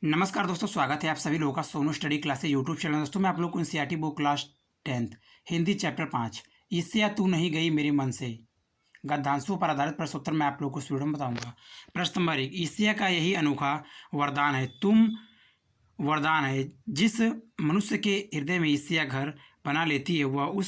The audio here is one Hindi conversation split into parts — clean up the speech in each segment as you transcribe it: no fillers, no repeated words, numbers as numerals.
नमस्कार दोस्तों, स्वागत है आप सभी लोगों का Sonu study classes YouTube channel. दोस्तों मैं आप लोग को NCERT book class 10th Hindi chapter 5 ईर्ष्या तू नहीं गई मेरे मन से गद्यांशों पर आधारित प्रश्नोत्तर मैं आप लोग को इस वीडियो में बताऊंगा। प्रश्न नंबर 1, ईर्ष्या का यही अनोखा वरदान है वरदान है जिस मनुष्य के हृदय में ईर्ष्या घर बना लेती है वह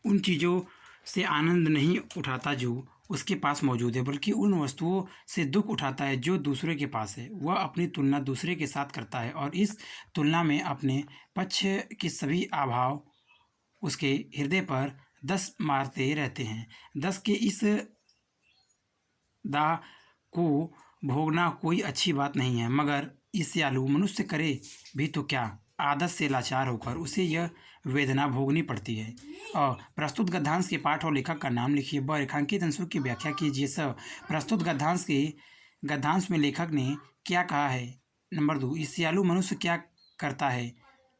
उन चीज़ों से आनंद नहीं उठाता जो उसके पास मौजूद है, बल्कि उन वस्तुओं से दुख उठाता है जो दूसरे के पास है। वह अपनी तुलना दूसरे के साथ करता है और इस तुलना में अपने पक्ष के सभी अभाव उसके हृदय पर दस मारते रहते हैं। दस के इस दाह को भोगना कोई अच्छी बात नहीं है, मगर ईर्ष्यालु मनुष्य करे भी तो क्या, आदत से लाचार होकर उसे यह वेदना भोगनी पड़ती है। और प्रस्तुत गद्यांश के पाठ और लेखक का नाम लिखिए। ब रेखांकित अंशों की व्याख्या कीजिए। सब प्रस्तुत गद्यांश में लेखक ने क्या कहा है। नंबर 2, ईर्ष्यालु मनुष्य क्या करता है।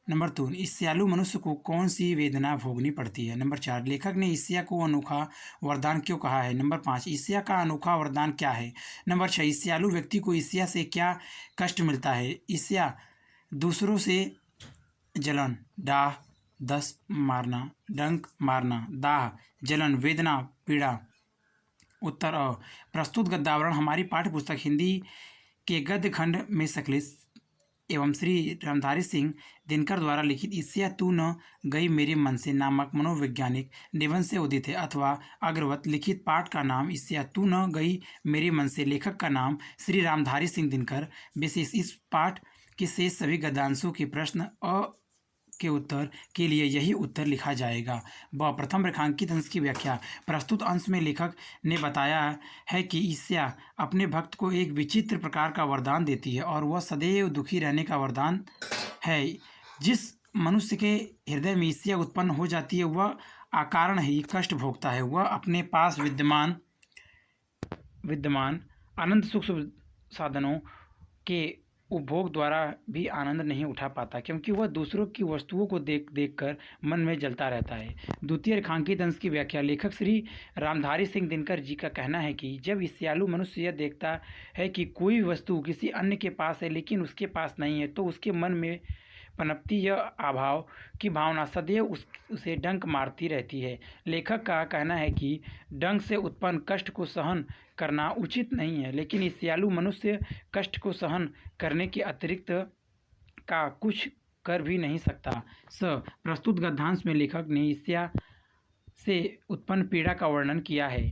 नंबर 3, ईर्ष्यालु मनुष्य को कौन सी वेदना भोगनी पड़ती है। नंबर 4, लेखक ने ईर्ष्या को अनोखा वरदान क्यों कहा है। नंबर 5, ईर्ष्या का अनोखा वरदान क्या है। नंबर 6, ईर्ष्यालु व्यक्ति को ईर्ष्या से क्या कष्ट मिलता है। ईर्ष्या दूसरों से जलन, डाह, दस मारना, डंक मारना, दाह, जलन, वेदना, पीड़ा। उत्तर अ, प्रस्तुत गद्यावरण हमारी पाठ्य पुस्तक हिंदी के गद्य खंड में सखलित एवं श्री रामधारी सिंह दिनकर द्वारा लिखित ईर्ष्या तू न गई मेरे मन से नामक मनोवैज्ञानिक निबंध से उदित है अथवा अग्रवत लिखित पाठ का नाम ईर्ष्या तू न गई मेरे मन से, लेखक का नाम श्री रामधारी सिंह दिनकर। विशेष इस पाठ के शेष सभी गद्यांशों के प्रश्न अ के उत्तर के लिए यही उत्तर लिखा जाएगा। व प्रथम रेखांकित अंश की व्याख्या। प्रस्तुत अंश में लेखक ने बताया है कि ईर्ष्या अपने भक्त को एक विचित्र प्रकार का वरदान देती है और वह सदैव दुखी रहने का वरदान है। जिस मनुष्य के हृदय में ईर्ष्या उत्पन्न हो जाती है वह अकारण ही कष्ट भोगता है। वह अपने पास विद्यमान अनंत सुख साधनों के उपभोग द्वारा भी आनंद नहीं उठा पाता, क्योंकि वह दूसरों की वस्तुओं को देख देख कर मन में जलता रहता है। द्वितीय रेखांकित अंश की व्याख्या। लेखक श्री रामधारी सिंह दिनकर जी का कहना है कि जब ईर्ष्यालु मनुष्य यह देखता है कि कोई वस्तु किसी अन्य के पास है लेकिन उसके पास नहीं है, तो उसके मन में पनपती यह अभाव की भावना सदैव उसे डंक मारती रहती है। लेखक का कहना है कि डंक से उत्पन्न कष्ट को सहन करना उचित नहीं है, लेकिन ईर्ष्यालु मनुष्य कष्ट को सहन करने के अतिरिक्त का कुछ कर भी नहीं सकता। प्रस्तुत गद्यांश में लेखक ने ईर्ष्या से उत्पन्न पीड़ा का वर्णन किया है।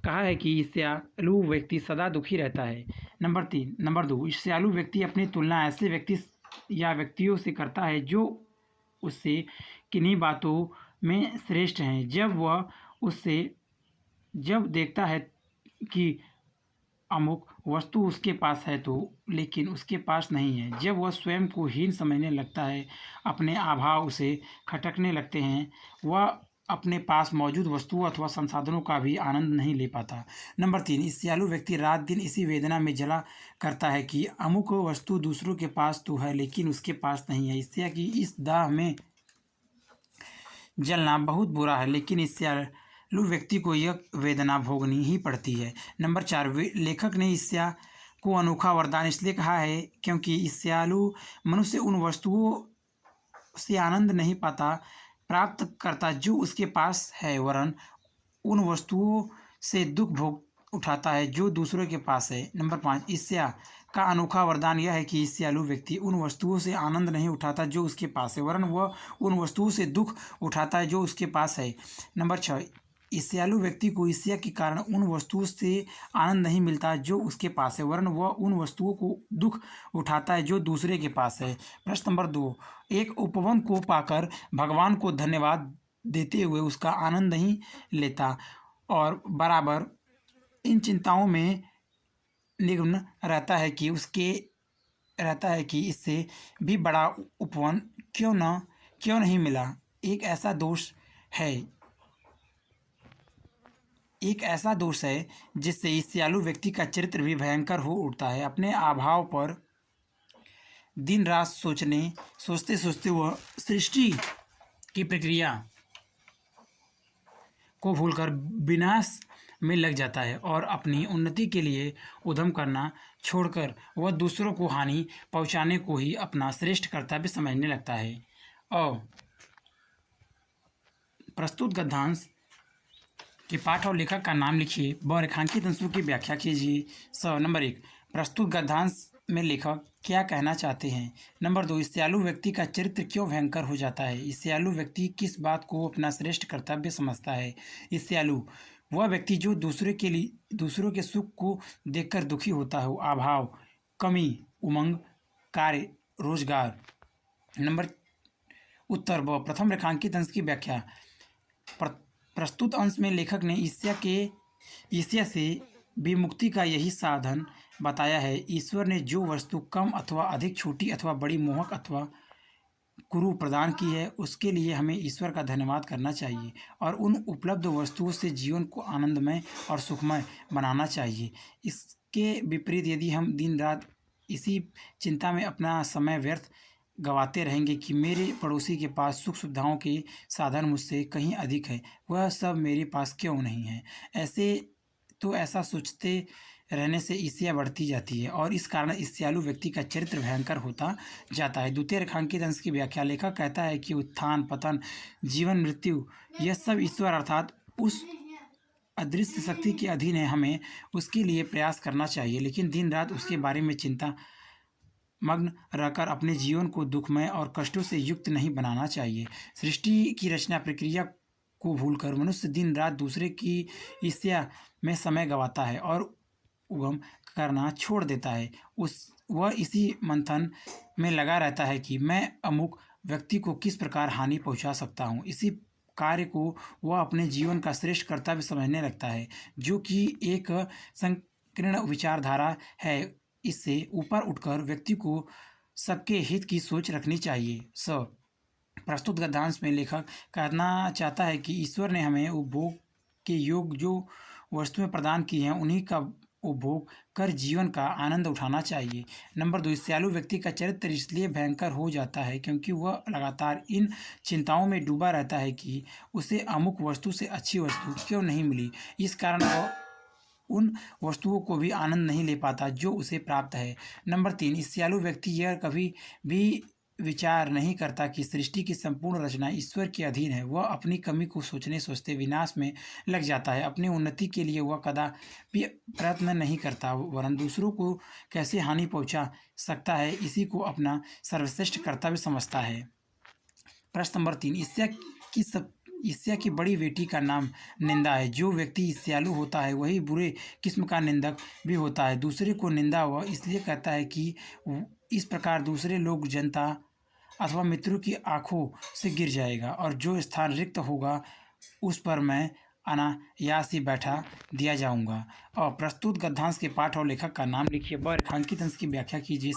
कहा है कि ईर्ष्यालु व्यक्ति सदा दुखी रहता है। नंबर 2, ईर्ष्यालु व्यक्ति अपनी तुलना ऐसे व्यक्ति या व्यक्तियों से करता है जो उससे किन्हीं बातों में श्रेष्ठ हैं। जब देखता है कि अमुक वस्तु उसके पास है तो लेकिन उसके पास नहीं है, जब वह स्वयं को हीन समझने लगता है, अपने अभाव उसे खटकने लगते हैं, वह अपने पास मौजूद वस्तुओं अथवा संसाधनों का भी आनंद नहीं ले पाता। नंबर 3, ईर्ष्यालु व्यक्ति रात दिन इसी वेदना में जला करता है कि अमुक वस्तु दूसरों के पास तो है लेकिन उसके पास नहीं है। ईर्ष्या की इस दाह में जलना बहुत बुरा है, लेकिन ईर्ष्यालु व्यक्ति को यह वेदना भोगनी ही पड़ती है। नंबर 4, लेखक ने ईर्ष्या को अनोखा वरदान इसलिए कहा है क्योंकि ईर्ष्यालु मनुष्य उन वस्तुओं से आनंद नहीं प्राप्त करता जो उसके पास है, वरन उन वस्तुओं से दुख भोग उठाता है जो दूसरों के पास है। नंबर 5, ईर्ष्या का अनोखा वरदान यह है कि ईर्ष्यालु व्यक्ति उन वस्तुओं से आनंद नहीं उठाता जो उसके पास है, वरन वह उन वस्तुओं से दुख उठाता है जो उसके पास है। नंबर 6, ईर्ष्यालु व्यक्ति को ईर्ष्या के कारण उन वस्तुओं से आनंद नहीं मिलता जो उसके पास है, वरन वह उन वस्तुओं को दुख उठाता है जो दूसरे के पास है। प्रश्न नंबर 2, एक उपवन को पाकर भगवान को धन्यवाद देते हुए उसका आनंद नहीं लेता और बराबर इन चिंताओं में निमग्न रहता है कि इससे भी बड़ा उपवन क्यों नहीं मिला। एक ऐसा दोष है जिससे ईर्ष्यालु व्यक्ति का चरित्र भी भयंकर हो उठता है। अपने अभाव पर दिन रात सोचते सोचते वह सृष्टि की प्रक्रिया को भूलकर विनाश में लग जाता है और अपनी उन्नति के लिए उद्यम करना छोड़कर वह दूसरों को हानि पहुंचाने को ही अपना श्रेष्ठ कर्तव्य समझने लगता है। और प्रस्तुत गद्यांश के पाठ और लेखक का नाम लिखिए व रेखांकित अंशों की व्याख्या कीजिए। नंबर 1, प्रस्तुत गद्यांश में लेखक क्या कहना चाहते हैं। नंबर 2, ईर्ष्यालु व्यक्ति का चरित्र क्यों भयंकर हो जाता है। ईर्ष्यालु व्यक्ति किस बात को अपना श्रेष्ठ कर्तव्य समझता है। ईर्ष्यालु वह व्यक्ति जो दूसरों के सुख को देखकर दुखी होता हो। अभाव, कमी, उमंग, कार्य, रोजगार। नंबर उत्तर ब, प्रथम रेखांकित अंश की व्याख्या। प्रस्तुत अंश में लेखक ने ईर्ष्या से विमुक्ति का यही साधन बताया है। ईश्वर ने जो वस्तु कम अथवा अधिक, छोटी अथवा बड़ी, मोहक अथवा कुरु प्रदान की है, उसके लिए हमें ईश्वर का धन्यवाद करना चाहिए और उन उपलब्ध वस्तुओं से जीवन को आनंदमय और सुखमय बनाना चाहिए। इसके विपरीत यदि हम दिन रात इसी चिंता में अपना समय व्यर्थ गवाते रहेंगे कि मेरे पड़ोसी के पास सुख सुविधाओं के साधन मुझसे कहीं अधिक है, वह सब मेरे पास क्यों नहीं है, ऐसा सोचते रहने से ईर्ष्या बढ़ती जाती है और इस कारण ईर्ष्यालु व्यक्ति का चरित्र भयंकर होता जाता है। द्वितीय रेखांकित अंश की व्याख्या। लेखक कहता है कि उत्थान, पतन, जीवन, मृत्यु यह सब ईश्वर अर्थात उस अदृश्य शक्ति के अधीन है। हमें उसके लिए प्रयास करना चाहिए, लेकिन दिन रात उसके बारे में चिंता मग्न रहकर अपने जीवन को दुखमय और कष्टों से युक्त नहीं बनाना चाहिए। सृष्टि की रचना प्रक्रिया को भूलकर मनुष्य दिन रात दूसरे की ईर्ष्या में समय गंवाता है और उद्यम करना छोड़ देता है। वह इसी मंथन में लगा रहता है कि मैं अमुक व्यक्ति को किस प्रकार हानि पहुंचा सकता हूं। इसी कार्य को वह अपने जीवन का श्रेष्ठ कर्तव्य समझने लगता है, जो कि एक संकीर्ण विचारधारा है। इससे ऊपर उठकर व्यक्ति को सबके हित की सोच रखनी चाहिए। प्रस्तुत गद्यांश में लेखक कहना चाहता है कि ईश्वर ने हमें उपभोग के योग जो वस्तुएं प्रदान की हैं, उन्हीं का उपभोग कर जीवन का आनंद उठाना चाहिए। नंबर 2, ईर्ष्यालु व्यक्ति का चरित्र इसलिए भयंकर हो जाता है क्योंकि वह लगातार इन चिंताओं में डूबा रहता है कि उसे अमुक वस्तु से अच्छी वस्तु क्यों नहीं मिली। इस कारण वह उन वस्तुओं को भी आनंद नहीं ले पाता जो उसे प्राप्त है। नंबर 3, ईर्ष्यालु व्यक्ति यह कभी भी विचार नहीं करता कि सृष्टि की संपूर्ण रचना ईश्वर के अधीन है। वह अपनी कमी को सोचते विनाश में लग जाता है। अपनी उन्नति के लिए वह कदापि प्रयत्न नहीं करता, वरन दूसरों को कैसे हानि पहुंचा सकता है इसी को अपना सर्वश्रेष्ठ कर्तव्य समझता है। प्रश्न नंबर 3, ईर्ष्या की बड़ी बेटी का नाम निंदा है। जो व्यक्ति ईर्ष्यालु होता है वही बुरे किस्म का निंदक भी होता है। दूसरे को निंदा वह इसलिए कहता है कि इस प्रकार दूसरे लोग, जनता अथवा मित्रों की आंखों से गिर जाएगा और जो स्थान रिक्त होगा उस पर मैं अनायास ही बैठा दिया जाऊंगा। और प्रस्तुत गद्यांश के पाठ और लेखक का नाम लिखिए व रेखांकित अंश की व्याख्या कीजिए।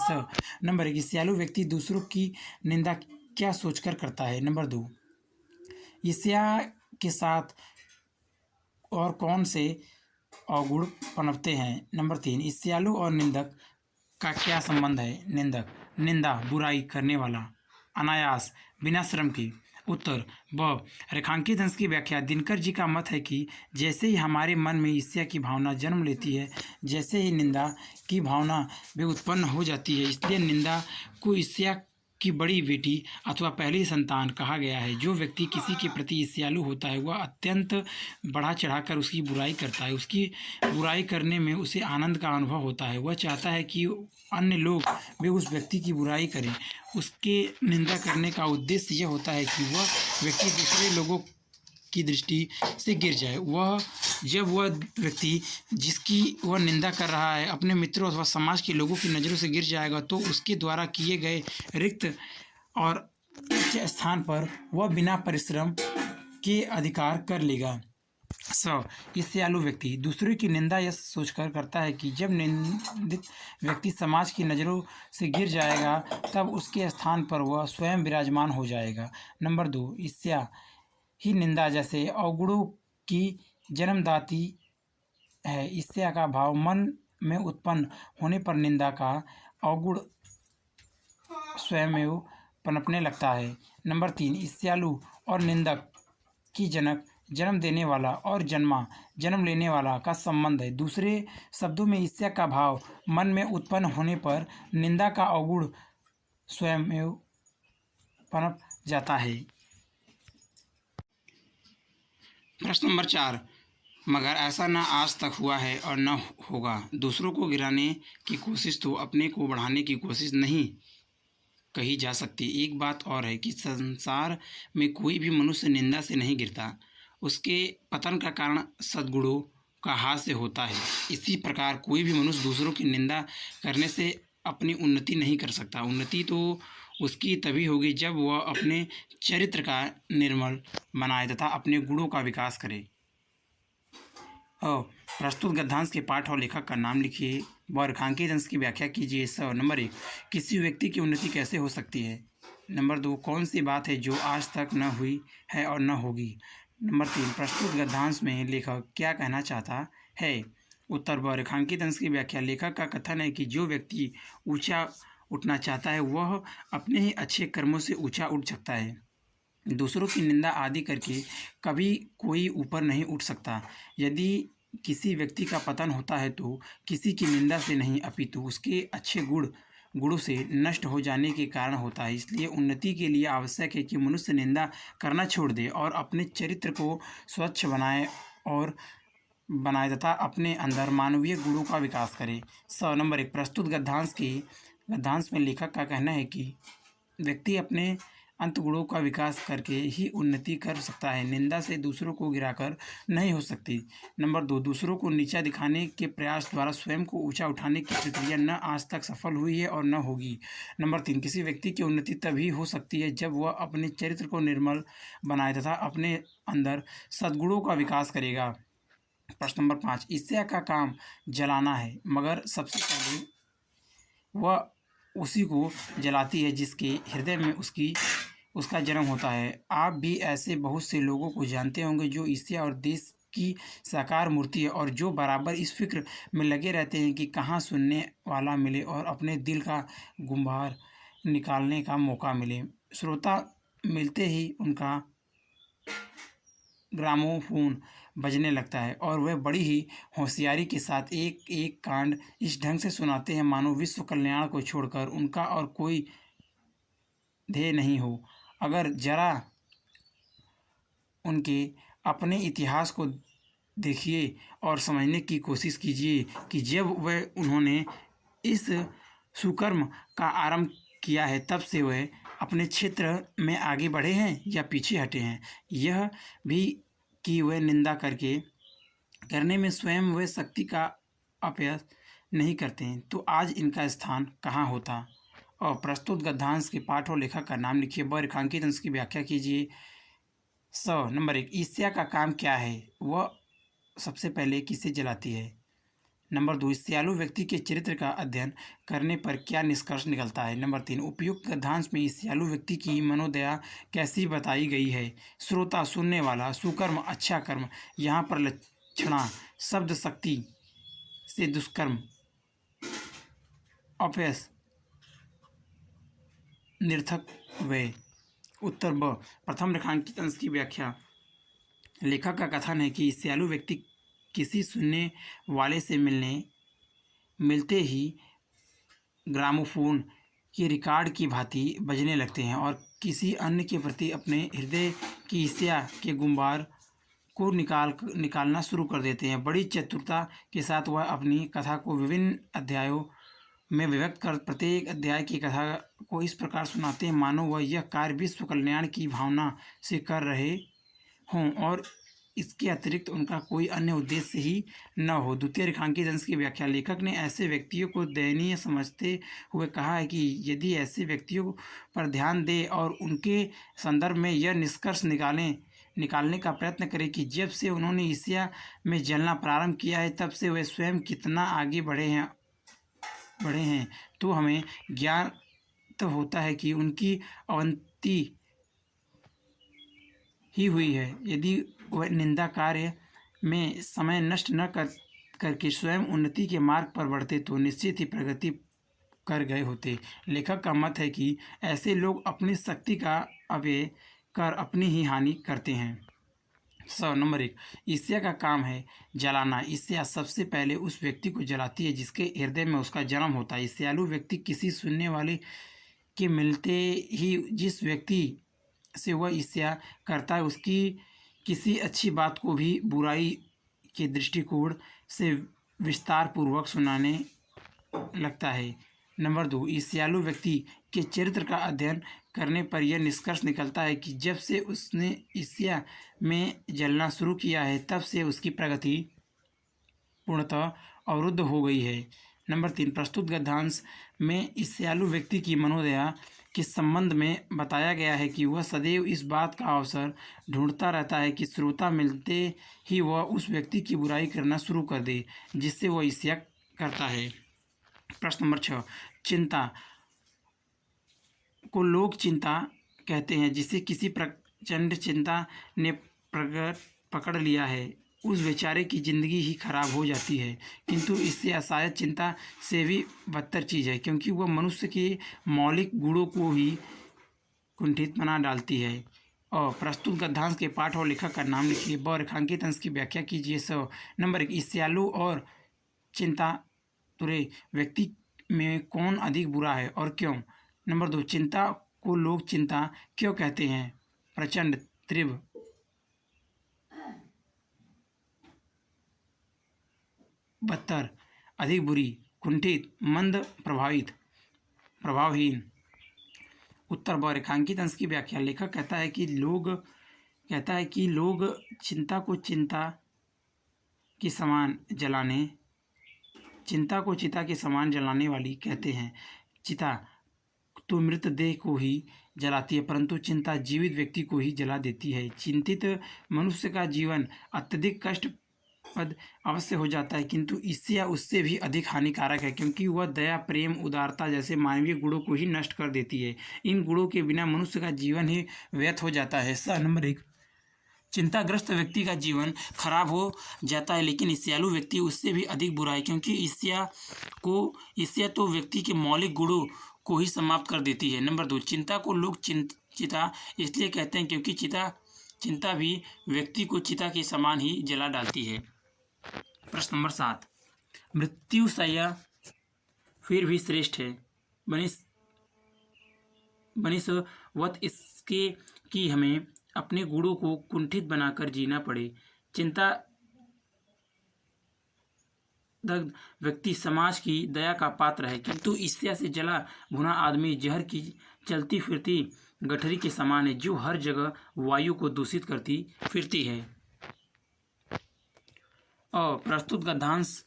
नंबर 1, ईर्ष्यालु व्यक्ति दूसरों की निंदा क्या सोचकर करता है। नंबर 2, ईर्ष्या के साथ और कौन से अवगुण पनपते हैं। नंबर 3, ईर्ष्यालु और निंदक का क्या संबंध है। निंदा बुराई करने वाला, अनायास बिना श्रम के। उत्तर ब, रेखांकित अंश की व्याख्या। दिनकर जी का मत है कि जैसे ही हमारे मन में ईर्ष्या की भावना जन्म लेती है, जैसे ही निंदा की भावना भी उत्पन्न हो जाती है। इसलिए निंदा को ईर्ष्या की बड़ी बेटी अथवा पहली संतान कहा गया है। जो व्यक्ति किसी के प्रति ईर्ष्यालु होता है वह अत्यंत बढ़ा चढ़ाकर उसकी बुराई करता है। उसकी बुराई करने में उसे आनंद का अनुभव होता है। वह चाहता है कि अन्य लोग भी उस व्यक्ति की बुराई करें। उसके निंदा करने का उद्देश्य यह होता है कि वह व्यक्ति दूसरे लोगों की दृष्टि से गिर जाए। जब वह व्यक्ति जिसकी वह निंदा कर रहा है अपने मित्रों अथवा समाज के लोगों की नज़रों से गिर जाएगा तो उसके द्वारा किए गए रिक्त और उच्च स्थान पर वह बिना परिश्रम के अधिकार कर लेगा। ईर्ष्यालु व्यक्ति दूसरों की निंदा यह सोचकर करता है कि जब निंदित व्यक्ति समाज की नज़रों से गिर जाएगा तब उसके स्थान पर वह स्वयं विराजमान हो जाएगा। नंबर 2, ईर्ष्या ही निंदा जैसे अवगुणों की जन्मदाती है। ईर्ष्या का भाव मन में उत्पन्न होने पर निंदा का अवगुण स्वयं पनपने लगता है। नंबर 3, ईर्ष्यालु और निंदक की जनक जन्म देने वाला और जन्म लेने वाला का संबंध है। दूसरे शब्दों में ईर्ष्या का भाव मन में उत्पन्न होने पर निंदा का अवगुण स्वयं पनप जाता है। प्रश्न नंबर 4, मगर ऐसा न आज तक हुआ है और न होगा। दूसरों को गिराने की कोशिश तो अपने को बढ़ाने की कोशिश नहीं कही जा सकती। एक बात और है कि संसार में कोई भी मनुष्य निंदा से नहीं गिरता, उसके पतन का कारण सद्गुणों का हाथ से होता है। इसी प्रकार कोई भी मनुष्य दूसरों की निंदा करने से अपनी उन्नति नहीं कर सकता। उन्नति तो उसकी तभी होगी जब वह अपने चरित्र का निर्मल बनाए तथा अपने गुणों का विकास करे। और प्रस्तुत गद्यांश के पाठ और लेखक का नाम लिखिए व रेखांकित अंश की व्याख्या कीजिए। नंबर 1, किसी व्यक्ति की उन्नति कैसे हो सकती है। नंबर 2, कौन सी बात है जो आज तक न हुई है और न होगी। नंबर 3, प्रस्तुत गद्यांश में लेखक क्या कहना चाहता है। उत्तर व रेखांकित अंश की व्याख्या। लेखक का कथन है कि जो व्यक्ति ऊंचा उठना चाहता है वह अपने ही अच्छे कर्मों से ऊंचा उठ सकता है। दूसरों की निंदा आदि करके कभी कोई ऊपर नहीं उठ सकता। यदि किसी व्यक्ति का पतन होता है तो किसी की निंदा से नहीं अपितु उसके अच्छे गुणों से नष्ट हो जाने के कारण होता है। इसलिए उन्नति के लिए आवश्यक है कि मनुष्य निंदा करना छोड़ दे और अपने चरित्र को स्वच्छ बनाए तथा अपने अंदर मानवीय गुणों का विकास करे। नंबर 1, प्रस्तुत गद्यांश में लेखक का कहना है कि व्यक्ति अपने अंतगुणों का विकास करके ही उन्नति कर सकता है, निंदा से दूसरों को गिराकर नहीं हो सकती। नंबर 2, दूसरों को नीचा दिखाने के प्रयास द्वारा स्वयं को ऊंचा उठाने की प्रक्रिया न आज तक सफल हुई है और न होगी। नंबर 3, किसी व्यक्ति की उन्नति तभी हो सकती है जब वह अपने चरित्र को निर्मल बनाए तथा अपने अंदर सद्गुणों का विकास करेगा। प्रश्न नंबर 5, ईर्ष्या का काम जलाना है, मगर सबसे पहले वह उसी को जलाती है जिसके हृदय में उसका जन्म होता है। आप भी ऐसे बहुत से लोगों को जानते होंगे जो ईर्ष्या और देश की साकार मूर्ति है और जो बराबर इस फिक्र में लगे रहते हैं कि कहाँ सुनने वाला मिले और अपने दिल का गुम्बार निकालने का मौका मिले। श्रोता मिलते ही उनका ग्रामोफोन बजने लगता है और वह बड़ी ही होशियारी के साथ एक एक कांड इस ढंग से सुनाते हैं मानो विश्व कल्याण को छोड़कर उनका और कोई ध्येय नहीं हो। अगर जरा उनके अपने इतिहास को देखिए और समझने की कोशिश कीजिए कि जब उन्होंने इस सुकर्म का आरंभ किया है तब से वह अपने क्षेत्र में आगे बढ़े हैं या पीछे हटे हैं। यह भी कि वह निंदा करने में स्वयं वह शक्ति का अपव्यय नहीं करते हैं तो आज इनका स्थान कहाँ होता। और प्रस्तुत गद्यांश के पाठ और लेखक का नाम लिखिए व रेखांकित अंश की व्याख्या कीजिए। नंबर 1, ईर्ष्या का काम क्या है, वह सबसे पहले किसे जलाती है। नंबर 2, ईर्ष्यालु व्यक्ति के चरित्र का अध्ययन करने पर क्या निष्कर्ष निकलता है। नंबर 3, उपयुक्त गद्यांश में ईर्ष्यालु व्यक्ति की मनोदया कैसी बताई गई है। श्रोता, सुनने वाला, सुकर्म, अच्छा कर्म। यहाँ पर लक्षणा शब्द शक्ति से दुष्कर्म, अपयश, निर्थक वे। उत्तर ब, प्रथम रेखांकित अंश की व्याख्या। लेखक का कथन है कि ईर्ष्यालु व्यक्ति किसी सुनने वाले से मिलते ही ग्रामोफोन के रिकॉर्ड की भांति बजने लगते हैं और किसी अन्य के प्रति अपने हृदय की ईर्ष्या के गुम्बार को निकालना शुरू कर देते हैं। बड़ी चतुरता के साथ वह अपनी कथा को विभिन्न अध्यायों में विभक्त कर प्रत्येक अध्याय की कथा को इस प्रकार सुनाते हैं मानो वह यह कार्य विश्व कल्याण की भावना से कर रहे हों और इसके अतिरिक्त उनका कोई अन्य उद्देश्य ही न हो। द्वितीय रेखांकित अंश की व्याख्या। लेखक ने ऐसे व्यक्तियों को दयनीय समझते हुए कहा है कि यदि ऐसे व्यक्तियों पर ध्यान दें और उनके संदर्भ में यह निष्कर्ष निकालने का प्रयत्न करें कि जब से उन्होंने ईर्ष्या में जलना प्रारंभ किया है तब से वे स्वयं कितना आगे बढ़े हैं तो हमें ज्ञान तो होता है कि उनकी अवनति ही हुई है। यदि वह निंदा कार्य में समय नष्ट न करके स्वयं उन्नति के मार्ग पर बढ़ते तो निश्चित ही प्रगति कर गए होते। लेखक का मत है कि ऐसे लोग अपनी शक्ति का अपव्यय कर अपनी ही हानि करते हैं। नंबर 1, ईर्ष्या का काम है जलाना। ईर्ष्या सबसे पहले उस व्यक्ति को जलाती है जिसके हृदय में उसका जन्म होता है। ईर्ष्यालु व्यक्ति किसी सुनने वाले के मिलते ही जिस व्यक्ति से वह ईर्ष्या करता है उसकी किसी अच्छी बात को भी बुराई के दृष्टिकोण से विस्तार पूर्वक सुनाने लगता है। नंबर 2, ईर्ष्यालु व्यक्ति के चरित्र का अध्ययन करने पर यह निष्कर्ष निकलता है कि जब से उसने ईर्ष्या में जलना शुरू किया है तब से उसकी प्रगति पूर्णतः अवरुद्ध हो गई है। नंबर 3, प्रस्तुत गद्यांश में ईर्ष्यालु व्यक्ति की मनोदया के संबंध में बताया गया है कि वह सदैव इस बात का अवसर ढूंढता रहता है कि श्रोता मिलते ही वह उस व्यक्ति की बुराई करना शुरू कर दे जिससे वह ईर्ष्या करता है। प्रश्न नंबर 6, चिंता को लोग चिंता कहते हैं। जिसे किसी प्रचंड चिंता ने पकड़ लिया है उस बेचारे की ज़िंदगी ही खराब हो जाती है। किंतु इससे अशायद चिंता से भी बदतर चीज़ है क्योंकि वह मनुष्य के मौलिक गुणों को ही कुंठित बना डालती है। और प्रस्तुत गद्यांश के पाठ और लेखक का नाम लिखिए। ब, रेखांकित अंश की व्याख्या कीजिए। नंबर 1, ईर्ष्यालु और चिंतातुर व्यक्ति में कौन अधिक बुरा है और क्यों? नंबर 2, चिंता को लोग चिंता क्यों कहते हैं? प्रचंड, तीव्र, बदतर, अधिक बुरी, कुंठित, मंद, प्रभावहीन। उत्तर ब, रेखांकित अंश की व्याख्या। लेखक कहता है कि लोग चिंता को चिता के समान जलाने वाली कहते हैं। चिता तो मृतदेह को ही जलाती है परंतु चिंता जीवित व्यक्ति को ही जला देती है। चिंतित मनुष्य का जीवन अत्यधिक कष्टप्रद अवश्य हो जाता है किंतु ईर्ष्या उससे भी अधिक हानिकारक है क्योंकि वह दया, प्रेम, उदारता जैसे मानवीय गुणों को ही नष्ट कर देती है। इन गुणों के बिना मनुष्य का जीवन ही व्यर्थ हो जाता है। नंबर 1, चिंताग्रस्त व्यक्ति का जीवन खराब हो जाता है लेकिन ईर्ष्यालु व्यक्ति उससे भी अधिक बुरा है क्योंकि ईर्ष्या तो व्यक्ति के मौलिक गुणों को ही समाप्त कर देती है। नंबर 2, चिंता को लोग चिता इसलिए कहते हैं क्योंकि चिंता भी व्यक्ति को चिता के समान ही जला डालती है। प्रश्न नंबर 7, मृत्युशैया फिर भी श्रेष्ठ है बनिस्वत इसके कि हमें अपने गुणों को कुंठित बनाकर जीना पड़े। चिंता दग्ध व्यक्ति समाज की दया का पात्र है किंतु ईर्ष्या से जला भुना आदमी जहर की चलती फिरती गठरी के समान है जो हर जगह वायु को दूषित करती फिरती है। और प्रस्तुत गद्यांश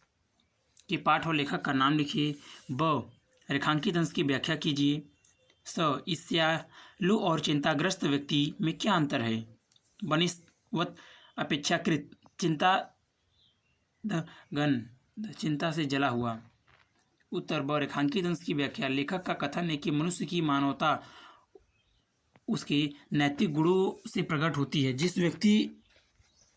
के पाठ और लेखक का नाम लिखिए। ब, रेखांकित अंश की व्याख्या कीजिए। ईर्ष्यालु और चिंताग्रस्त व्यक्ति में क्या अंतर है? बनिस्वत अपेक्षाकृत चिंता से जला हुआ। उत्तर ब, रेखांकित अंश की व्याख्या। लेखक का कथन है कि मनुष्य की मानवता उसके नैतिक गुणों से प्रकट होती है। जिस व्यक्ति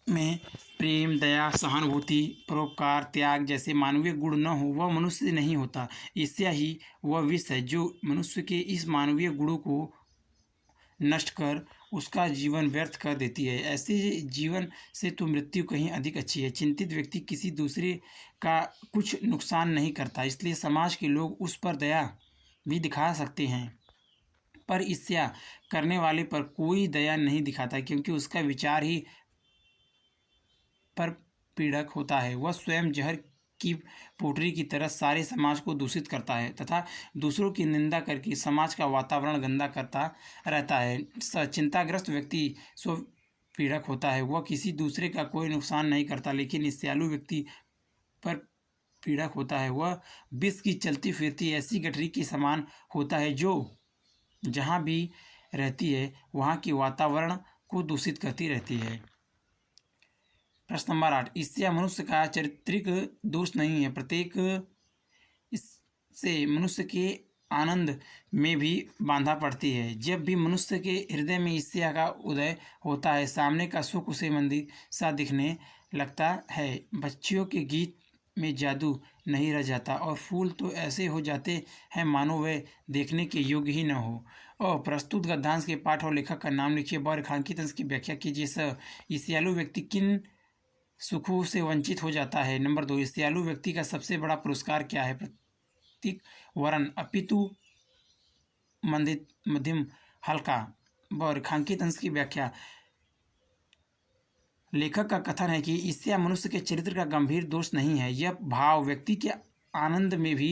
में प्रेम, दया, सहानुभूति, परोपकार, त्याग जैसे मानवीय गुण न हो वह मनुष्य नहीं होता। ईर्ष्या ही वह विष है जो मनुष्य के इस मानवीय गुणों को नष्ट कर उसका जीवन व्यर्थ कर देती है। ऐसे जीवन से तो मृत्यु कहीं अधिक अच्छी है। चिंतित व्यक्ति किसी दूसरे का कुछ नुकसान नहीं करता इसलिए समाज के लोग उस पर दया भी दिखा सकते हैं पर ईर्ष्या करने वाले पर कोई दया नहीं दिखाता क्योंकि उसका विचार ही पर पीड़क होता है। वह स्वयं जहर की पोटरी की तरह सारे समाज को दूषित करता है तथा दूसरों की निंदा करके समाज का वातावरण गंदा करता रहता है। चिंताग्रस्त व्यक्ति स्व पीड़क होता है। वह किसी दूसरे का कोई नुकसान नहीं करता लेकिन ईर्ष्यालु व्यक्ति पर पीड़क होता है। वह विष की चलती फिरती ऐसी गठरी के समान होता है जो जहाँ भी रहती है वहाँ के वातावरण को दूषित करती रहती है। प्रश्न नंबर 8, ईर्ष्या मनुष्य का चारित्रिक दोष नहीं है। प्रत्येक इससे मनुष्य के आनंद में भी बाधा पड़ती है। जब भी मनुष्य के हृदय में ईर्ष्या का उदय होता है सामने का सुख उसे मंदिर सा दिखने लगता है। बच्चियों के गीत में जादू नहीं रह जाता और फूल तो ऐसे हो जाते हैं मानो वे देखने के योग्य ही न हो। और प्रस्तुत गद्यांश के पाठ और लेखक का नाम लिखिए व रेखांकित अंश की व्याख्या कीजिए। ईर्ष्यालु व्यक्ति किन सुखों से वंचित हो जाता है? नंबर 2, ईर्ष्यालु व्यक्ति का सबसे बड़ा पुरस्कार क्या है? प्रतीक वरण अपितु मंदित मध्यम हल्का। व रेखांकित अंश की व्याख्या। लेखक का कथन है कि ईर्ष्या मनुष्य के चरित्र का गंभीर दोष नहीं है, यह भाव व्यक्ति के आनंद में भी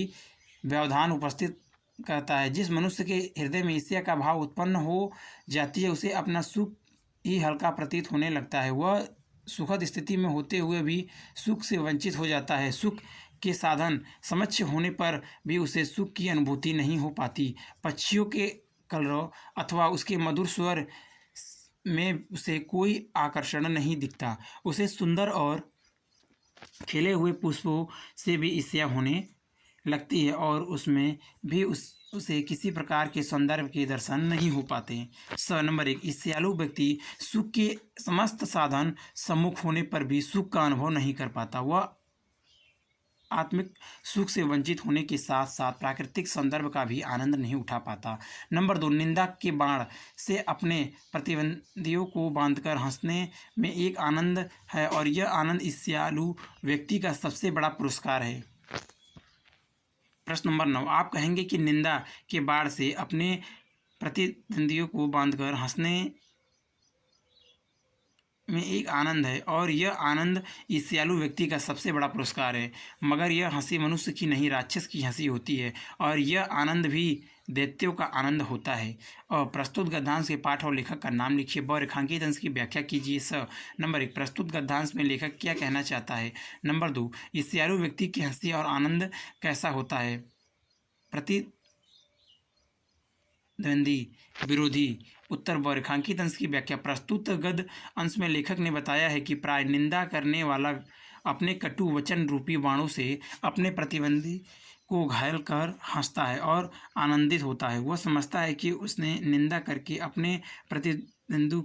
व्यवधान उपस्थित करता है। जिस मनुष्य के हृदय में ईर्ष्या का भाव उत्पन्न हो जाती है उसे अपना सुख ही हल्का प्रतीत होने लगता है। वह सुखद स्थिति में होते हुए भी सुख से वंचित हो जाता है। सुख के साधन समक्ष होने पर भी उसे सुख की अनुभूति नहीं हो पाती। पक्षियों के कलरव अथवा उसके मधुर स्वर में उसे कोई आकर्षण नहीं दिखता। उसे सुंदर और खिले हुए पुष्पों से भी ईर्ष्या होने लगती है और उसमें भी उसे किसी प्रकार के सौंदर्य के दर्शन नहीं हो पाते। नंबर 1, ईर्ष्यालु व्यक्ति सुख के समस्त साधन सम्मुख होने पर भी सुख का अनुभव नहीं कर पाता। वह आत्मिक सुख से वंचित होने के साथ साथ प्राकृतिक संदर्भ का भी आनंद नहीं उठा पाता। नंबर 2, निंदा के बाण से अपने प्रतिद्वंदियों को बांधकर हंसने में एक आनंद है और यह आनंद ईर्ष्यालु व्यक्ति का सबसे बड़ा पुरस्कार है। प्रश्न नंबर 9, आप कहेंगे कि निंदा के बाण से अपने प्रतिद्वंदियों को बांधकर हंसने में एक आनंद है और यह आनंद ईर्ष्यालु व्यक्ति का सबसे बड़ा पुरस्कार है। मगर यह हंसी मनुष्य की नहीं राक्षस की हंसी होती है और यह आनंद भी दैत्यों का आनंद होता है। और प्रस्तुत गद्यांश के पाठ और लेखक का नाम लिखिए व रेखांकित अंश की व्याख्या कीजिए। नंबर 1, प्रस्तुत गद्यांश में लेखक क्या कहना चाहता है? नंबर 2, ईर्ष्यालु व्यक्ति की हंसी और आनंद कैसा होता है? प्रतिद्वंदी विरोधी। उत्तर व रेखांकित अंश की व्याख्या। प्रस्तुत गद्य अंश में लेखक ने बताया है कि प्राय निंदा करने वाला अपने कटु वचन रूपी बाणों से अपने प्रतिद्वंदी को घायल कर हंसता है और आनंदित होता है। वह समझता है कि उसने निंदा करके अपने प्रतिद्वंदी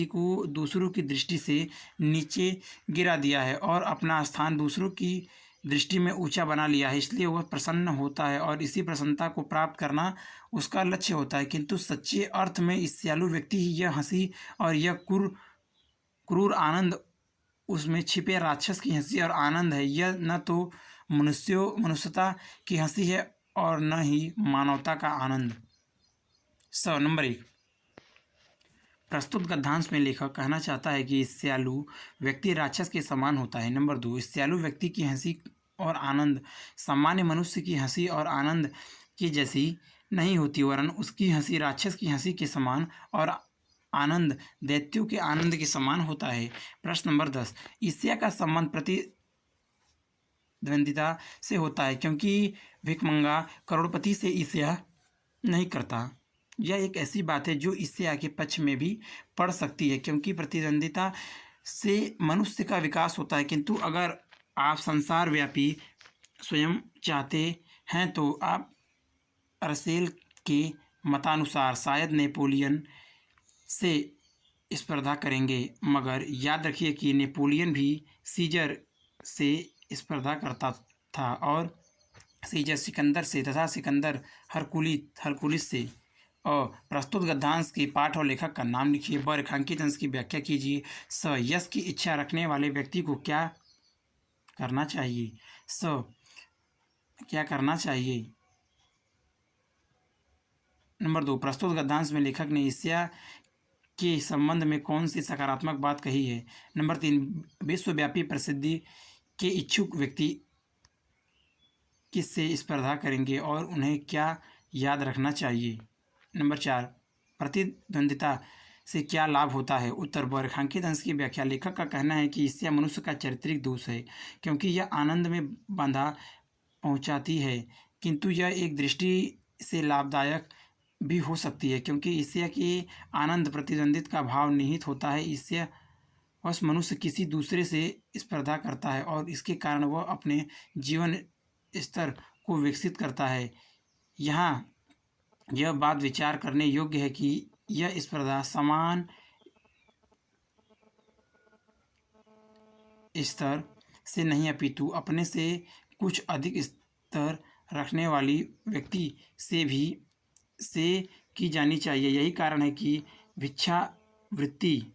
को दूसरों की दृष्टि से नीचे गिरा दिया है और अपना स्थान दूसरों की दृष्टि में ऊंचा बना लिया है। इसलिए वह प्रसन्न होता है और इसी प्रसन्नता को प्राप्त करना उसका लक्ष्य होता है। किंतु सच्चे अर्थ में ईर्ष्यालु व्यक्ति ही यह हंसी और यह क्रूर आनंद उसमें छिपे राक्षस की हंसी और आनंद है। यह न तो मनुष्यता की हंसी है और न ही मानवता का आनंद। नंबर 1, प्रस्तुत गद्यांश में लेखक कहना चाहता है कि ईर्ष्यालु व्यक्ति राक्षस के समान होता है। नंबर 2, ईर्ष्यालु व्यक्ति की हंसी और आनंद सामान्य मनुष्य की हंसी और आनंद की जैसी नहीं होती वरन उसकी हंसी राक्षस की हंसी के समान और आनंद दैत्यों के आनंद के समान होता है। प्रश्न नंबर 10, ईर्ष्या का संबंध प्रतिद्वंदिता से होता है क्योंकि भिखमंगा करोड़पति से ईर्ष्या नहीं करता। यह एक ऐसी बात है जो ईर्ष्या के पक्ष में भी पड़ सकती है क्योंकि प्रतिद्वंदिता से मनुष्य का विकास होता है। किंतु अगर आप संसार व्यापी स्वयं चाहते हैं तो आप अरसेल के मतानुसार शायद नेपोलियन से स्पर्धा करेंगे। मगर याद रखिए कि नेपोलियन भी सीजर से स्पर्धा करता था और सीजर सिकंदर से तथा सिकंदर हरकुलिस से। और प्रस्तुत गद्यांश के पाठ और लेखक का नाम लिखिए व रेखांकित अंश की व्याख्या कीजिए। यश की इच्छा रखने वाले व्यक्ति को क्या करना चाहिए? क्या करना चाहिए? नंबर 2, प्रस्तुत गद्यांश में लेखक ने ईर्ष्या के संबंध में कौन सी सकारात्मक बात कही है? नंबर 3, विश्वव्यापी प्रसिद्धि के इच्छुक व्यक्ति किससे स्पर्धा करेंगे और उन्हें क्या याद रखना चाहिए? नंबर 4, प्रतिद्वंदिता से क्या लाभ होता है? उत्तर व रेखांकित अंश की व्याख्या। लेखक का कहना है कि ईर्ष्या मनुष्य का चारित्रिक दोष है क्योंकि यह आनंद में बाधा पहुंचाती है, किंतु यह एक दृष्टि से लाभदायक भी हो सकती है क्योंकि ईर्ष्या के आनंद प्रतिद्वंदित का भाव निहित होता है। ईर्ष्या वश मनुष्य किसी दूसरे से स्पर्धा करता है और इसके कारण वह अपने जीवन स्तर को विकसित करता है। यहाँ यह बात विचार करने योग्य है कि यह स्पर्धा समान स्तर से नहीं अपितु अपने से कुछ अधिक स्तर रखने वाली व्यक्ति से की जानी चाहिए। यही कारण है कि भिक्षावृत्ति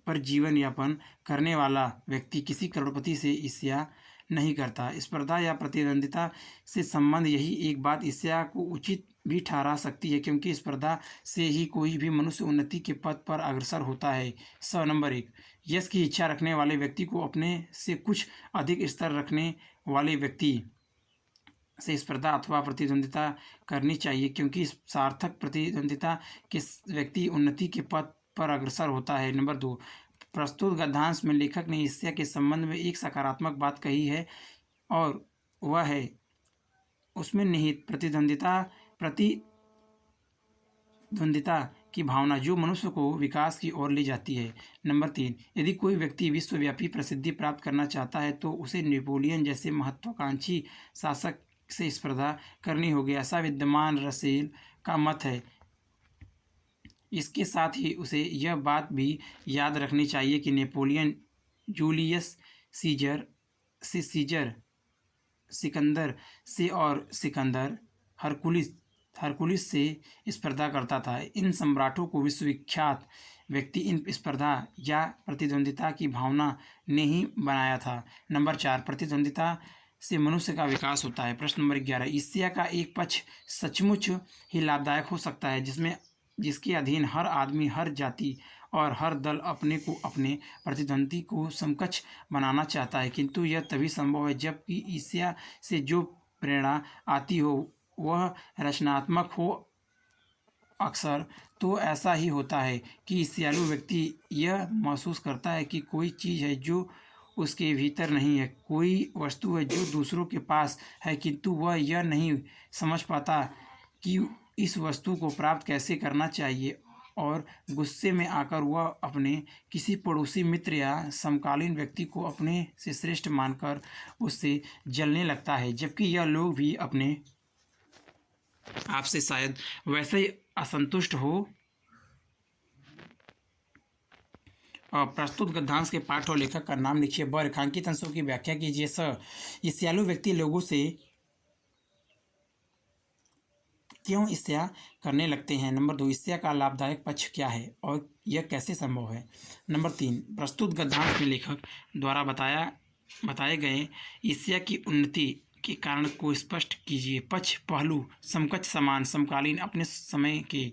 पर जीवन यापन करने वाला व्यक्ति किसी करोड़पति से ईर्ष्या नहीं करता। स्पर्धा या प्रतिद्वंदिता से संबंध यही एक बात ईर्ष्या को उचित भी ठहरा सकती है, क्योंकि स्पर्धा से ही कोई भी मनुष्य उन्नति के पथ पर अग्रसर होता है। नंबर 1, यश की इच्छा रखने वाले व्यक्ति को अपने से कुछ अधिक स्तर रखने वाले व्यक्ति से स्पर्धा अथवा प्रतिद्वंदिता करनी चाहिए, क्योंकि सार्थक प्रतिद्वंदिता के व्यक्ति उन्नति के पथ पर अग्रसर होता है। नंबर 2, प्रस्तुत गद्यांश में लेखक ने ईर्ष्या के संबंध में एक सकारात्मक बात कही है, और वह है उसमें निहित प्रतिद्वंदिता की भावना, जो मनुष्य को विकास की ओर ले जाती है। नंबर 3, यदि कोई व्यक्ति विश्वव्यापी प्रसिद्धि प्राप्त करना चाहता है तो उसे नेपोलियन जैसे महत्वाकांक्षी शासक से स्पर्धा करनी होगी, ऐसा विद्वान रसेल का मत है। इसके साथ ही उसे यह बात भी याद रखनी चाहिए कि नेपोलियन जूलियस सीजर सिकंदर से और सिकंदर हरकुलिस से स्पर्धा करता था। इन सम्राटों को विश्वविख्यात व्यक्ति इन स्पर्धा या प्रतिद्वंदिता की भावना ने ही बनाया था। नंबर 4, प्रतिद्वंदिता से मनुष्य का विकास होता है। प्रश्न नंबर 11, ईर्ष्या का एक पक्ष सचमुच ही लाभदायक हो सकता है, जिसके अधीन हर आदमी, हर जाति और हर दल अपने को अपने प्रतिद्वंदी को समकक्ष बनाना चाहता है, किंतु यह तभी संभव है जबकि ईर्ष्या से जो प्रेरणा आती हो वह रचनात्मक हो। अक्सर तो ऐसा ही होता है कि ईर्ष्यालु व्यक्ति यह महसूस करता है कि कोई चीज़ है जो उसके भीतर नहीं है, कोई वस्तु है जो दूसरों के पास है, किंतु वह यह नहीं समझ पाता कि इस वस्तु को प्राप्त कैसे करना चाहिए, और गुस्से में आकर वह अपने किसी पड़ोसी मित्र या समकालीन व्यक्ति को अपने से श्रेष्ठ मानकर उससे जलने लगता है, जबकि यह लोग भी अपने आपसे शायद वैसे ही असंतुष्ट हो। और प्रस्तुत गद्यांश के पाठ और लेखक का नाम लिखिए। ब, रेखांकित अंशों की व्याख्या कीजिए। स, ईर्ष्यालु व्यक्ति लोगों से क्यों ईर्ष्या करने लगते हैं। नंबर 2, ईर्ष्या का लाभदायक पक्ष क्या है और यह कैसे संभव है। नंबर 3, प्रस्तुत गद्यांश में लेखक द्वारा बताए गए ईर्ष्या की उन्नति के कारण को स्पष्ट कीजिए। पक्ष, पहलू, समकक्ष, समान, समकालीन, अपने समय के।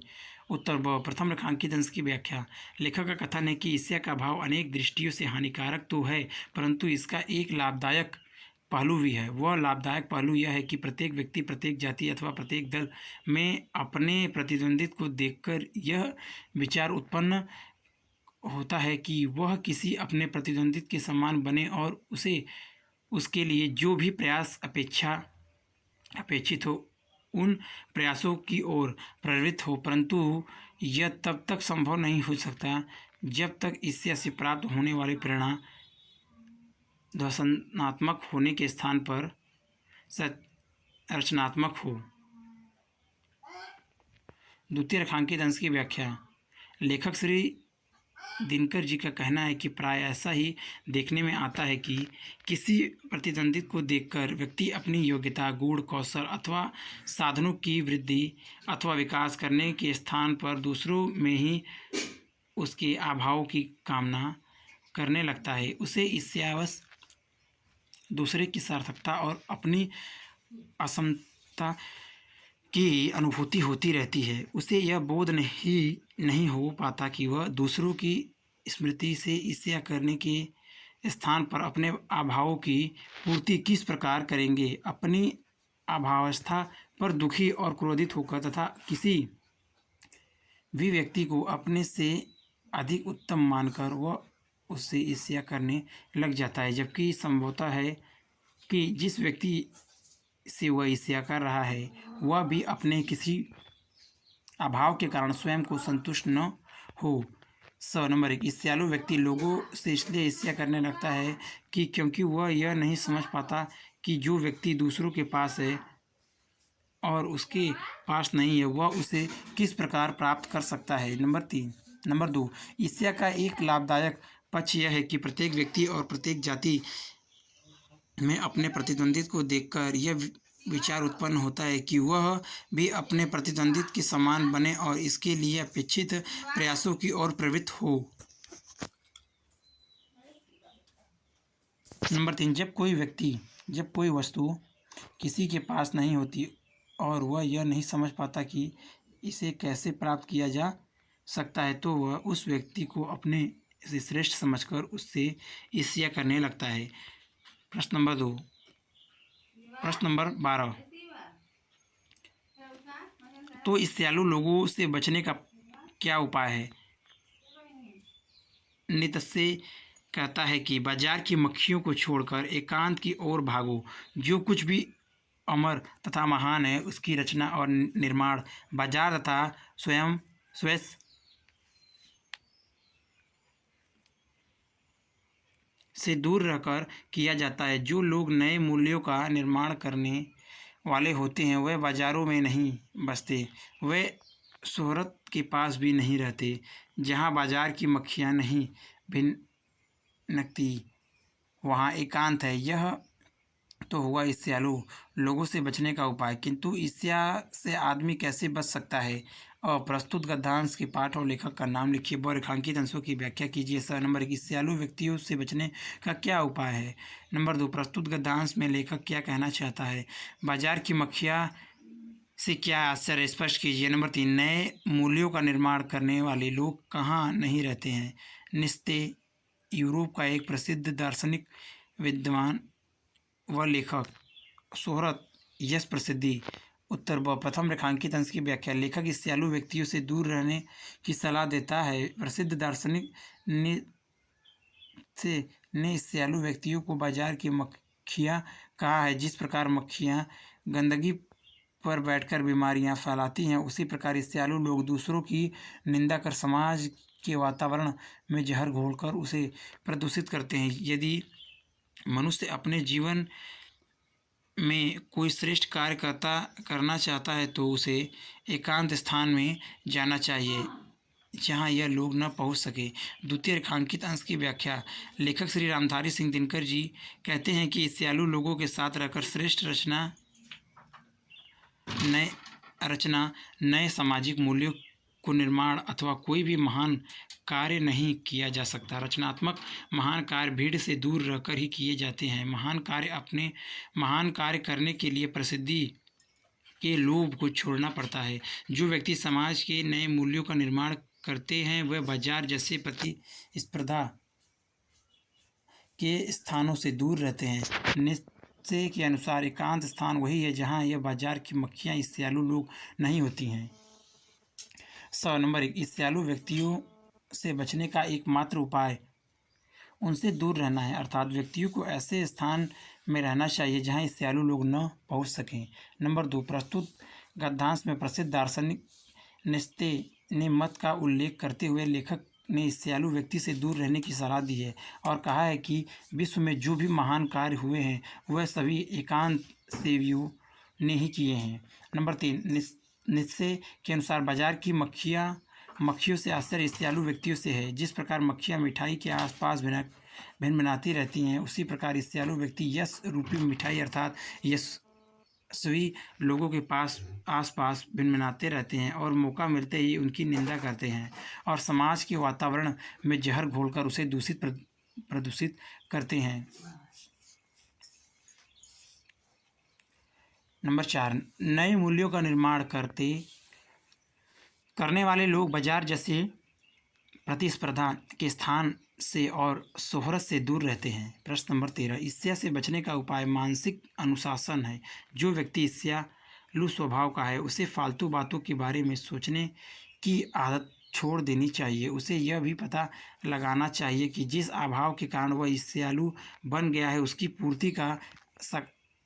उत्तर ब, प्रथम रेखांकित अंश की व्याख्या। लेखक का कथन है कि ईर्ष्या का भाव अनेक दृष्टियों से हानिकारक तो है, परंतु इसका एक लाभदायक पहलू भी है। वह लाभदायक पहलू यह है कि प्रत्येक व्यक्ति, प्रत्येक जाति अथवा प्रत्येक दल में अपने प्रतिद्वंदित को देखकर यह विचार उत्पन्न होता है कि वह किसी अपने प्रतिद्वंदित के समान बने और उसके लिए जो भी प्रयास अपेक्षित हो उन प्रयासों की ओर प्रवृत्त हो, परंतु यह तब तक संभव नहीं हो सकता जब तक ईर्ष्या से प्राप्त होने वाली प्रेरणा ध्वंसात्मक होने के स्थान पर रचनात्मक हो। द्वितीय रेखांकित अंश की व्याख्या। लेखक श्री दिनकर जी का कहना है कि प्राय ऐसा ही देखने में आता है कि किसी प्रतिद्वंदी को देखकर व्यक्ति अपनी योग्यता, गुण, कौशल अथवा साधनों की वृद्धि अथवा विकास करने के स्थान पर दूसरों में ही उसके अभाव की कामना करने लगता है। उसे ईर्ष्यावश दूसरे की सार्थकता और अपनी असमता की अनुभूति होती रहती है। उसे यह बोध नहीं हो पाता कि वह दूसरों की स्मृति से ईर्ष्या करने के स्थान पर अपने अभावों की पूर्ति किस प्रकार करेंगे। अपनी अभावस्था पर दुखी और क्रोधित होकर तथा किसी भी व्यक्ति को अपने से अधिक उत्तम मानकर वह उससे ईर्ष्या करने लग जाता है, जबकि संभवतः है कि जिस व्यक्ति से वह ईर्ष्या कर रहा है वह भी अपने किसी अभाव के कारण स्वयं को संतुष्ट न हो। नंबर 1, ईर्ष्यालु व्यक्ति लोगों से इसलिए ईर्ष्या करने लगता है कि क्योंकि वह यह नहीं समझ पाता कि जो व्यक्ति दूसरों के पास है और उसके पास नहीं है वह उसे किस प्रकार प्राप्त कर सकता है। नंबर 2, ईर्ष्या का एक लाभदायक पक्ष यह है कि प्रत्येक व्यक्ति और प्रत्येक जाति में अपने प्रतिद्वंद्वी को देखकर यह विचार उत्पन्न होता है कि वह भी अपने प्रतिद्वंद्वी के समान बने और इसके लिए अपेक्षित प्रयासों की ओर प्रवृत्त हो। नंबर 3, जब कोई वस्तु किसी के पास नहीं होती और वह यह नहीं समझ पाता कि इसे कैसे प्राप्त किया जा सकता है, तो वह उस व्यक्ति को अपने से श्रेष्ठ समझकर उससे ईर्ष्या करने लगता है। प्रश्न नंबर 12, तो ईर्ष्यालु लोगों से बचने का क्या उपाय है? नित्शे कहता है कि बाजार की मक्खियों को छोड़कर एकांत की ओर भागो। जो कुछ भी अमर तथा महान है उसकी रचना और निर्माण बाजार तथा स्वयं से दूर रहकर किया जाता है। जो लोग नए मूल्यों का निर्माण करने वाले होते हैं वह बाजारों में नहीं बसते, वे शोहरत के पास भी नहीं रहते। जहाँ बाजार की मक्खियाँ नहीं भिनकती वहाँ एकांत है। यह तो हुआ ईर्ष्यालु लोगों से बचने का उपाय। किंतु ईर्ष्या से आदमी कैसे बच सकता है? और प्रस्तुत गद्यांश के पाठ और लेखक का नाम लिखिए व रेखांकित अंशों की व्याख्या कीजिए। सर नंबर 1, ईर्ष्यालु व्यक्तियों से बचने का क्या उपाय है? नंबर 2, प्रस्तुत गद्यांश में लेखक क्या कहना चाहता है? बाजार की मक्खियाँ से क्या आश्चर्य, स्पष्ट कीजिए। नंबर 3, नए मूल्यों का निर्माण करने वाले लोग कहाँ नहीं रहते हैं? नित्शे यूरोप का एक प्रसिद्ध दार्शनिक, विद्वान व लेखक। शोहरत, यश, प्रसिद्धि। उत्तर ब, प्रथम रेखांकित अंश की व्याख्या। लेखक ईर्ष्यालु व्यक्तियों से दूर रहने की सलाह देता है। प्रसिद्ध दार्शनिक नित्शे ने ईर्ष्यालु व्यक्तियों को बाजार की मक्खियाँ कहा है। जिस प्रकार मक्खियाँ गंदगी पर बैठकर बीमारियां फैलाती हैं, उसी प्रकार ईर्ष्यालु लोग दूसरों की निंदा कर समाज के वातावरण में जहर घोलकर उसे प्रदूषित करते हैं। यदि मनुष्य अपने जीवन में कोई श्रेष्ठ कार्य करना चाहता है तो उसे एकांत स्थान में जाना चाहिए जहाँ यह लोग न पहुँच सके। द्वितीय रेखांकित अंश की व्याख्या। लेखक श्री रामधारी सिंह दिनकर जी कहते हैं कि ईर्ष्यालु लोगों के साथ रहकर श्रेष्ठ नए सामाजिक मूल्यों को निर्माण अथवा कोई भी महान कार्य नहीं किया जा सकता। रचनात्मक महान कार्य भीड़ से दूर रहकर ही किए जाते हैं। महान कार्य करने के लिए प्रसिद्धि के लोभ को छोड़ना पड़ता है। जो व्यक्ति समाज के नए मूल्यों का निर्माण करते हैं वह बाजार जैसे प्रतिस्पर्धा के स्थानों से दूर रहते हैं। नित्शे के अनुसार एकांत स्थान वही है जहाँ यह बाजार की मक्खियाँ ईर्ष्यालु लोग नहीं होती हैं। नंबर 1, ईर्ष्यालु व्यक्तियों से बचने का एकमात्र उपाय उनसे दूर रहना है, अर्थात व्यक्तियों को ऐसे स्थान में रहना चाहिए जहाँ ईर्ष्यालु लोग न पहुँच सकें। नंबर 2, प्रस्तुत गद्यांश में प्रसिद्ध दार्शनिक नित्शे ने मत का उल्लेख करते हुए लेखक ने ईर्ष्यालु व्यक्ति से दूर रहने की सलाह दी है और कहा है कि विश्व में जो भी महान कार्य हुए हैं वह सभी एकांत सेवियों ने ही किए हैं। नंबर 3, नित्शे के अनुसार बाजार की मक्खियों से आश्चर्य ईर्ष्यालु व्यक्तियों से है। जिस प्रकार मक्खियाँ मिठाई के आसपास भिनभिनाती रहती हैं, उसी प्रकार ईर्ष्यालु व्यक्ति यश रूपी मिठाई अर्थात यशस्वी लोगों के आसपास भिनभिनाते रहते हैं और मौका मिलते ही उनकी निंदा करते हैं और समाज के वातावरण में जहर घोलकर उसे प्रदूषित करते हैं। नंबर 4, नए मूल्यों का निर्माण करने वाले लोग बाजार जैसे प्रतिस्पर्धा के स्थान से और शोहरत से दूर रहते हैं। प्रश्न नंबर 13, ईर्ष्या से बचने का उपाय मानसिक अनुशासन है। जो व्यक्ति ईर्ष्यालु स्वभाव का है उसे फालतू बातों के बारे में सोचने की आदत छोड़ देनी चाहिए। उसे यह भी पता लगाना चाहिए कि जिस अभाव के कारण वह ईर्ष्यालु बन गया है उसकी पूर्ति का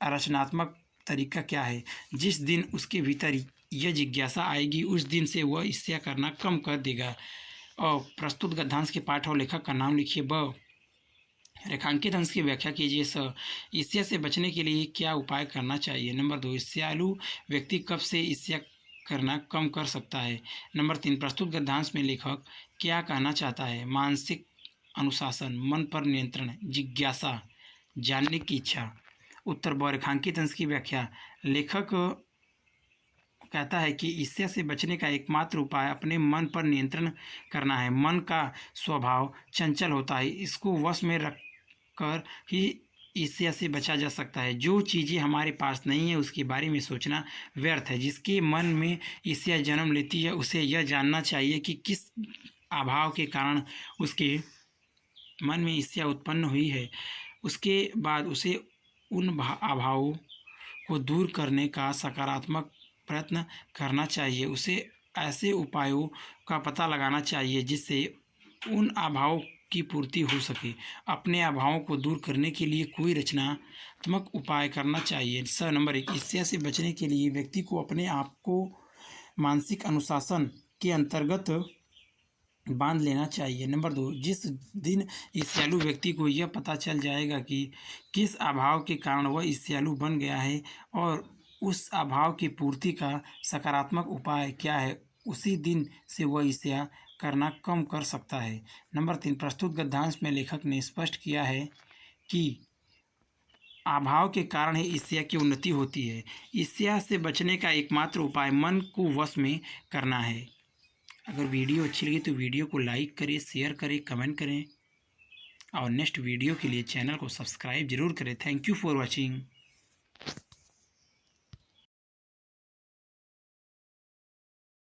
रचनात्मक तरीका क्या है। जिस दिन उसके भीतर यह जिज्ञासा आएगी उस दिन से वह ईर्ष्या करना कम कर देगा। और प्रस्तुत गद्यांश के पाठ और लेखक का नाम लिखिए व रेखांकित अंश की व्याख्या कीजिए। ईर्ष्या से बचने के लिए क्या उपाय करना चाहिए? नंबर 2, ईर्ष्यालु व्यक्ति कब से ईर्ष्या करना कम कर सकता है? नंबर 3, प्रस्तुत गद्यांश में लेखक क्या कहना चाहता है? मानसिक अनुशासन, मन पर नियंत्रण, जिज्ञासा, जानने की इच्छा। उत्तर ब रेखांकित अंश की व्याख्या। लेखक कहता है कि ईर्ष्या से बचने का एकमात्र उपाय अपने मन पर नियंत्रण करना है। मन का स्वभाव चंचल होता है, इसको वश में रखकर ही ईर्ष्या से बचा जा सकता है। जो चीज़ें हमारे पास नहीं है उसके बारे में सोचना व्यर्थ है। जिसके मन में ईर्ष्या जन्म लेती है उसे यह जानना चाहिए कि किस अभाव के कारण उसके मन में ईर्ष्या उत्पन्न हुई है। उसके बाद उसे उन अभावों को दूर करने का सकारात्मक प्रयत्न करना चाहिए। उसे ऐसे उपायों का पता लगाना चाहिए जिससे उन अभावों की पूर्ति हो सके। अपने अभावों को दूर करने के लिए कोई रचनात्मक उपाय करना चाहिए। नंबर 1, ईर्ष्या से बचने के लिए व्यक्ति को अपने आप को मानसिक अनुशासन के अंतर्गत बांध लेना चाहिए। नंबर 2, जिस दिन ईर्ष्यालु व्यक्ति को यह पता चल जाएगा कि किस अभाव के कारण वह ईर्ष्यालु बन गया है और उस अभाव की पूर्ति का सकारात्मक उपाय क्या है, उसी दिन से वह ईर्ष्या करना कम कर सकता है। नंबर 3, प्रस्तुत गद्यांश में लेखक ने स्पष्ट किया है कि अभाव के कारण ही ईर्ष्या की उन्नति होती है। ईर्ष्या से बचने का एकमात्र उपाय मन को वश में करना है। अगर वीडियो अच्छी लगी तो वीडियो को लाइक करें, शेयर करें, कमेंट करें और नेक्स्ट वीडियो के लिए चैनल को सब्सक्राइब जरूर करें। Thank you for watching.